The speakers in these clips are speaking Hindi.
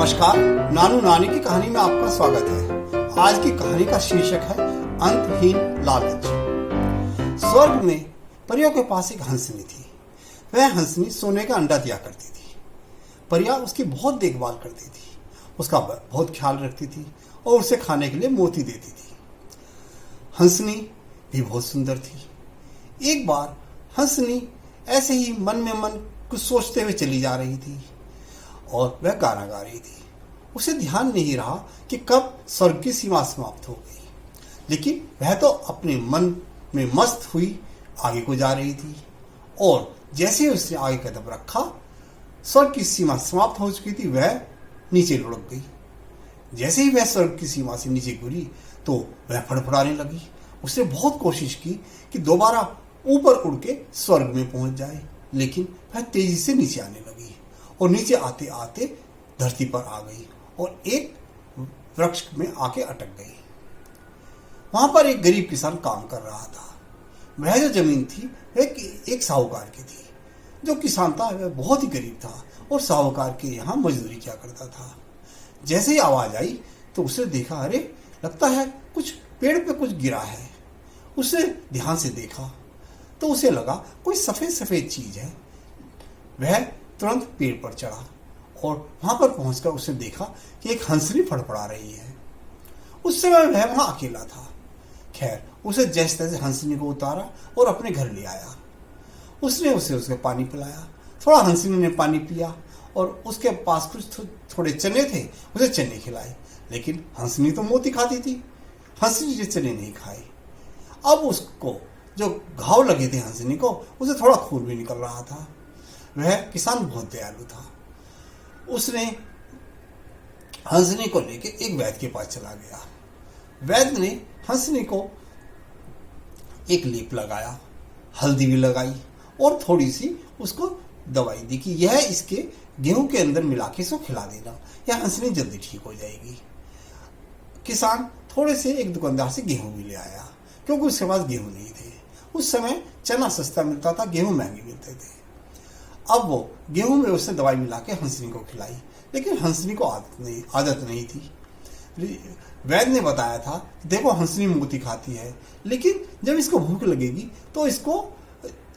नमस्कार, नानू नानी की कहानी में आपका स्वागत है। आज की कहानी का शीर्षक है अंतहीन लालच। स्वर्ग में परियों के पास एक हंसनी थी। वह हंसनी सोने का अंडा दिया करती थी। परियां उसकी बहुत देखभाल करती थी, उसका बहुत ख्याल रखती थी और उसे खाने के लिए मोती देती थी। हंसनी भी बहुत सुंदर थी। एक बार हंसनी ऐसे ही मन में मन कुछ सोचते हुए चली जा रही थी और वह गाना गा रही थी। उसे ध्यान नहीं रहा कि कब स्वर्ग की सीमा समाप्त हो गई, लेकिन वह तो अपने मन में मस्त हुई आगे को जा रही थी। और जैसे ही उसने आगे कदम रखा, स्वर्ग की सीमा समाप्त हो चुकी थी। वह नीचे लुढ़क गई। जैसे ही वह स्वर्ग की सीमा से नीचे गिरी तो वह फड़फड़ाने लगी। उसने बहुत कोशिश की कि दोबारा ऊपर उड़ के स्वर्ग में पहुंच जाए, लेकिन वह तेजी से नीचे आने लगी और नीचे आते आते धरती पर आ गई और एक वृक्ष में आके अटक गई। वहां पर एक गरीब किसान काम कर रहा था। वह जो जमीन थी वह एक साहूकार की थी। जो किसान था वह बहुत ही गरीब था और साहूकार के यहाँ मजदूरी किया करता था। जैसे ही आवाज आई तो उसने देखा, अरे लगता है कुछ पेड़ पे कुछ गिरा है। उसने ध्यान से देखा तो उसे लगा कोई सफेद सफेद चीज है। वह तुरंत पेड़ पर चढ़ा और वहां पर पहुंचकर उसने देखा कि एक हंसनी फड़फड़ा रही है। उस समय वह वहां अकेला था। खैर, उसे जैसे तैसे हंसनी को उतारा और अपने घर ले आया। उसने उसे पानी पिलाया। थोड़ा हंसनी ने पानी पिया और उसके पास कुछ थोड़े चने थे, उसे चने खिलाए। लेकिन हंसनी तो मोती खाती थी, हंसनी ने चने नहीं खाए। अब उसको जो घाव लगे थे हंसनी को, उसे थोड़ा खून भी निकल रहा था। वह किसान बहुत दयालु था। उसने हंसनी को लेके एक वैद्य के पास चला गया। वैद्य ने हंसनी को एक लेप लगाया, हल्दी भी लगाई और थोड़ी सी उसको दवाई दी कि यह इसके गेहूं के अंदर मिला के इसको खिला देना, यह हंसनी जल्दी ठीक हो जाएगी। किसान थोड़े से एक दुकानदार से गेहूं भी ले आया, क्योंकि उसके पास गेहूं नहीं थे। उस समय चना सस्ता मिलता था, गेहूं महंगे मिलते थे। अब वो गेहूं में उसने दवाई मिला के हंसनी को खिलाई, लेकिन हंसनी को आदत नहीं थी। वैद्य ने बताया था, देखो हंसनी मोती खाती है, लेकिन जब इसको भूख लगेगी तो इसको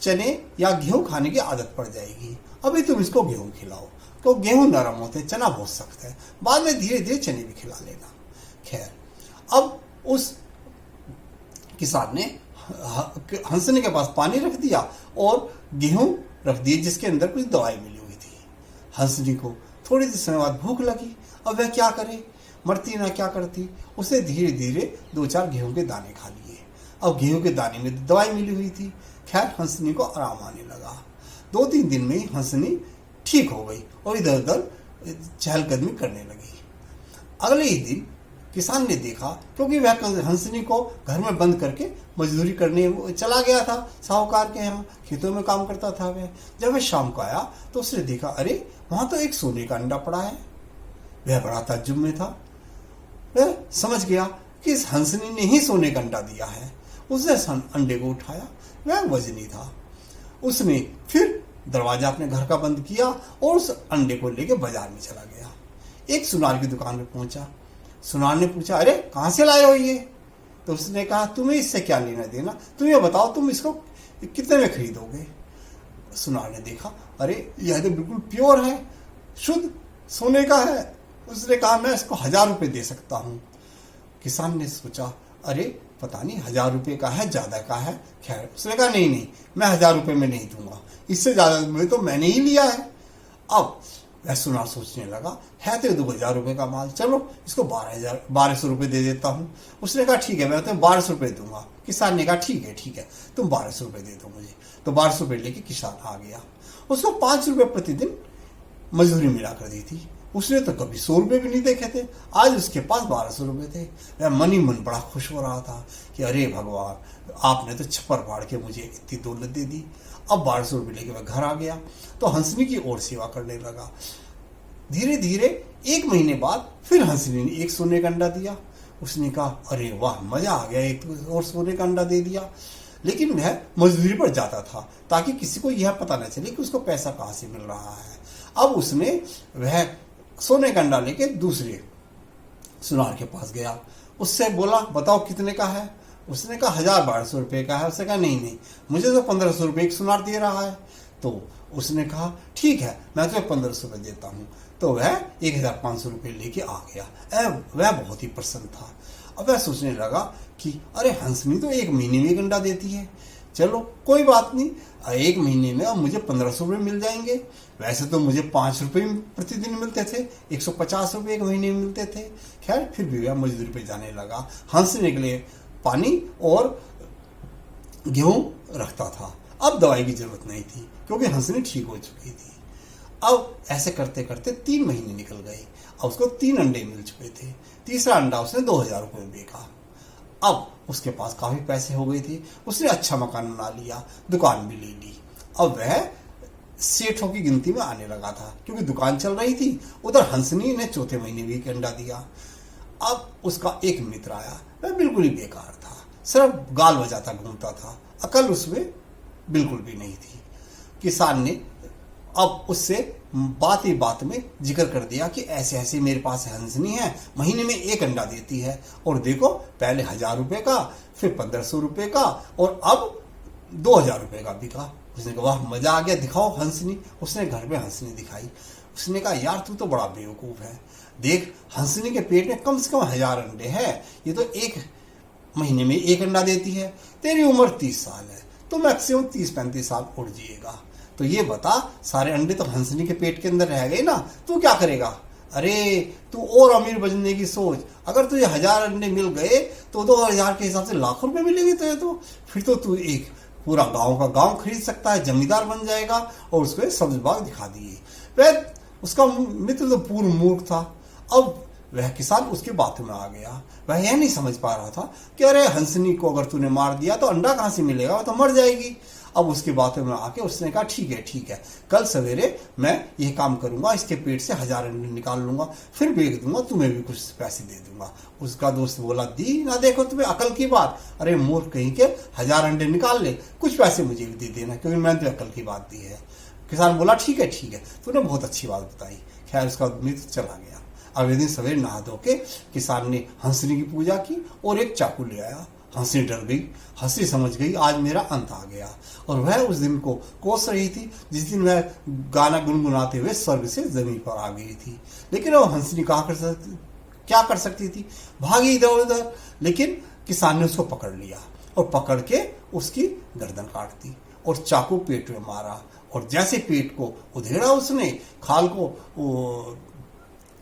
चने या गेहूं खाने की आदत पड़ जाएगी। अभी तुम इसको गेहूं खिलाओ, तो गेहूं नरम होते, चना बहुत सख्त है, बाद में धीरे धीरे चने भी खिला लेना। खैर, अब उस किसान ने हंसनी के पास पानी रख दिया और गेहूं रख दिए जिसके अंदर कुछ दवाई मिली हुई थी। हंसनी को थोड़ी देर समय बाद भूख लगी। अब वह क्या करे, मरती ना क्या करती। उसने धीरे धीरे 2-4 गेहूं के दाने खा लिए। अब गेहूं के दाने में दवाई मिली हुई थी। खैर, हंसनी को आराम आने लगा। 2-3 दिन में हंसनी ठीक हो गई और इधर उधर चहलकदमी करने लगी। अगले ही दिन किसान ने देखा, क्योंकि वह हंसनी को घर में बंद करके मजदूरी करने चला गया था, साहूकार के यहाँ खेतों में काम करता था वह। जब वह शाम को आया तो उसने देखा, अरे वहां तो एक सोने का अंडा पड़ा है। वह बड़ा ताज्जुब में था। वह समझ गया कि इस हंसनी ने ही सोने का अंडा दिया है। उसने अंडे को उठाया, वह वजनी था। उसने फिर दरवाजा अपने घर का बंद किया और उस अंडे को लेकर बाजार में चला गया। एक सुनार की दुकान में पहुंचा। सुनार ने पूछा, अरे कहां से लाए हो ये? तो उसने कहा, तुम्हें इससे क्या लेना देना, तुम ये बताओ तुम इसको कितने में खरीदोगे? सुनार ने देखा, अरे यह तो बिल्कुल प्योर है, शुद्ध सोने का है। उसने कहा, मैं इसको 1000 रुपये दे सकता हूँ। किसान ने सोचा, अरे पता नहीं 1000 रुपये का है, ज्यादा का है। खैर, उसने कहा, नहीं नहीं, मैं 1000 रुपये में नहीं दूंगा, इससे ज्यादा में तो मैंने ही लिया है। अब वह सुनार सोचने लगा, है तो 2000 रुपये का माल, चलो इसको 1200 रुपये दे देता हूँ। उसने कहा, ठीक है, मैं तुम्हें 1200 रुपये दूंगा। किसान ने कहा, ठीक है, तुम 1200 रुपये दे दो मुझे। तो 1200 रुपये लेके किसान आ गया। उसको 5 रुपये प्रतिदिन मजदूरी मिला कर दी थी। उसने तो कभी 100 रुपये भी नहीं देखे थे। आज उसके पास 1200 रुपये थे। वह मन ही मन बड़ा खुश हो रहा था कि अरे भगवान, आपने तो छप्पर फाड़ के मुझे इतनी दौलत दे दी। अब 1200 रुपये लेके वह घर आ गया तो हंसनी की और सेवा करने लगा। धीरे धीरे 1 महीने बाद फिर हंसनी ने एक सोने का अंडा दिया। उसने कहा, अरे वाह, मजा आ गया, एक और सोने का अंडा दे दिया। लेकिन वह मजदूरी पर जाता था ताकि किसी को यह पता न चले कि उसको पैसा कहाँ से मिल रहा है। अब उसने वह सोने का अंडा लेके दूसरे सुनार के पास गया। उससे बोला बताओ कितने का है। उसने कहा 1000-1200 रुपये का है। उसने कहा नहीं नहीं, मुझे तो 1500 रुपये एक सुनार दे रहा है। तो उसने कहा ठीक है, मैं तुम्हें 1500 रुपये देता हूँ। तो वह 1500 रुपये लेके आ गया। वह बहुत ही प्रसन्न था। अब वह सोचने लगा कि अरे हंसनी तो 1 महीने में एक अंडा देती है, चलो कोई बात नहीं, 1 महीने में अब मुझे 1500 रुपये मिल जाएंगे। वैसे तो मुझे 5 रुपये प्रतिदिन मिलते थे, 150 रुपये 1 महीने में मिलते थे। खैर फिर भी वह मजदूरी पे जाने लगा। हंसने के लिए पानी और गेहूं रखता था। अब दवाई की जरूरत नहीं थी क्योंकि हंसनी ठीक हो चुकी थी। अब ऐसे करते करते 3 महीने निकल गए। अब उसको 3 अंडे मिल चुके थे। तीसरा अंडा उसने 2000 रुपये में बेचा। अब उसके पास काफी पैसे हो गए थे। उसने अच्छा मकान बना लिया, दुकान भी ले ली। अब वह सेठों की गिनती में आने लगा था क्योंकि दुकान चल रही थी। उधर हंसनी ने चौथे महीने भी एक अंडा दिया। अब उसका एक मित्र आया, वह बिल्कुल ही बेकार था, सिर्फ गाल बजाता घूमता था, अकल उसमें बिल्कुल भी नहीं थी। किसान ने अब उससे बात ही बात में जिक्र कर दिया कि ऐसे ऐसे मेरे पास हंसनी है, महीने में एक अंडा देती है, और देखो पहले 1000 रुपये का, फिर 1500 रुपये का, और अब 2000 रुपये का बिका। उसने कहा वाह मजा आ गया, दिखाओ हंसनी। उसने घर में हंसनी दिखाई। उसने कहा यार तू तो बड़ा बेवकूफ है, देख हंसनी के पेट में कम से कम 1000 अंडे हैं, ये तो 1 महीने में एक अंडा देती है। तेरी उम्र 30 साल है, तो मैक्सिमम 30-35 साल उड़ जाएगा। तो ये बता, सारे अंडे तो हंसनी के पेट के अंदर रह गए ना, तू क्या करेगा? अरे तू और अमीर बनने की सोच। अगर तुझे 1000 अंडे मिल गए तो 2000 के हिसाब से लाखों रुपए मिलेंगे तुझे। तो फिर तो तू एक पूरा गांव का गांव खरीद सकता है, जमींदार बन जाएगा। और उसको सब्ज बाग दिखा दिए। वह उसका मित्र तो पूर्ण मूर्ख था। अब वह किसान उसकी बातों में आ गया। वह यह नहीं समझ पा रहा था कि अरे हंसनी को अगर तूने मार दिया तो अंडा कहां से मिलेगा, वो तो मर जाएगी। अब उसकी बातों में आके उसने कहा ठीक है, कल सवेरे मैं ये काम करूंगा, इसके पेट से 1000 अंडे निकाल लूंगा, फिर बेच दूंगा, तुम्हें भी कुछ पैसे दे दूंगा। उसका दोस्त बोला दी ना देखो तुम्हें अकल की बात, अरे मूर्ख कहीं के 1000 अंडे निकाल ले, कुछ पैसे मुझे भी दे देना क्योंकि मैंने तो अकल की बात दी है। किसान बोला ठीक है, तूने बहुत अच्छी बात बताई। खैर उसका मित्र चला गया। अगले दिन सवेरे नहा धो के किसान ने हंसनी की पूजा की और एक चाकू ले आया। हंसनी डर गई। हंसनी समझ गई आज मेरा अंत आ गया, और वह उस दिन को कोस रही थी जिस दिन वह गाना गुनगुनाते हुए स्वर्ग से जमीन पर आ गई थी। लेकिन वो हंसनी क्या कर सकती थी, भागी इधर उधर। लेकिन किसान ने उसको पकड़ लिया और पकड़ के उसकी गर्दन काट दी और चाकू पेट में मारा। और जैसे पेट को उधेड़ा उसने, खाल को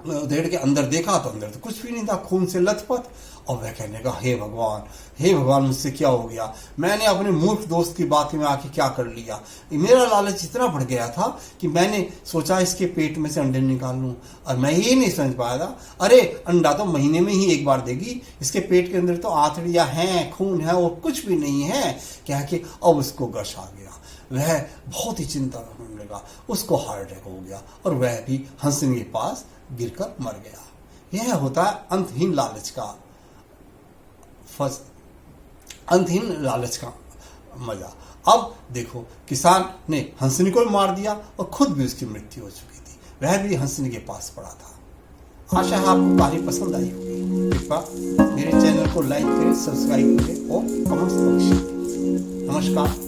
उधेड़ के अंदर देखा तो अंदर तो कुछ भी नहीं था, खून से लथपथ। और वह कहने का हे भगवान मुझसे क्या हो गया, मैंने अपने मूर्ख दोस्त की बात में आके क्या कर लिया। मेरा लालच इतना बढ़ गया था कि मैंने सोचा इसके पेट में से अंडे निकाल लूं, और मैं ये नहीं समझ पाया था अरे अंडा तो महीने में ही एक बार देगी, इसके पेट के अंदर तो आंतड़ियां हैं, खून है, और कुछ भी नहीं है। क्या कि अब उसको गश आ गया। वह बहुत ही चिंता होने लगा, उसको हार्ट अटैक हो गया और वह भी हंसनी के पास गिरकर मर गया। यह होता है अंतहीन लालच का मजा। अब देखो किसान ने हंसनी को मार दिया और खुद भी उसकी मृत्यु हो चुकी थी, वह भी हंसनी के पास पड़ा था। आशा है आपको कहानी पसंद आई होगी। कृपया मेरे चैनल को लाइक करें, सब्सक्राइब करें और कमेंट्स अवश्य। नमस्कार।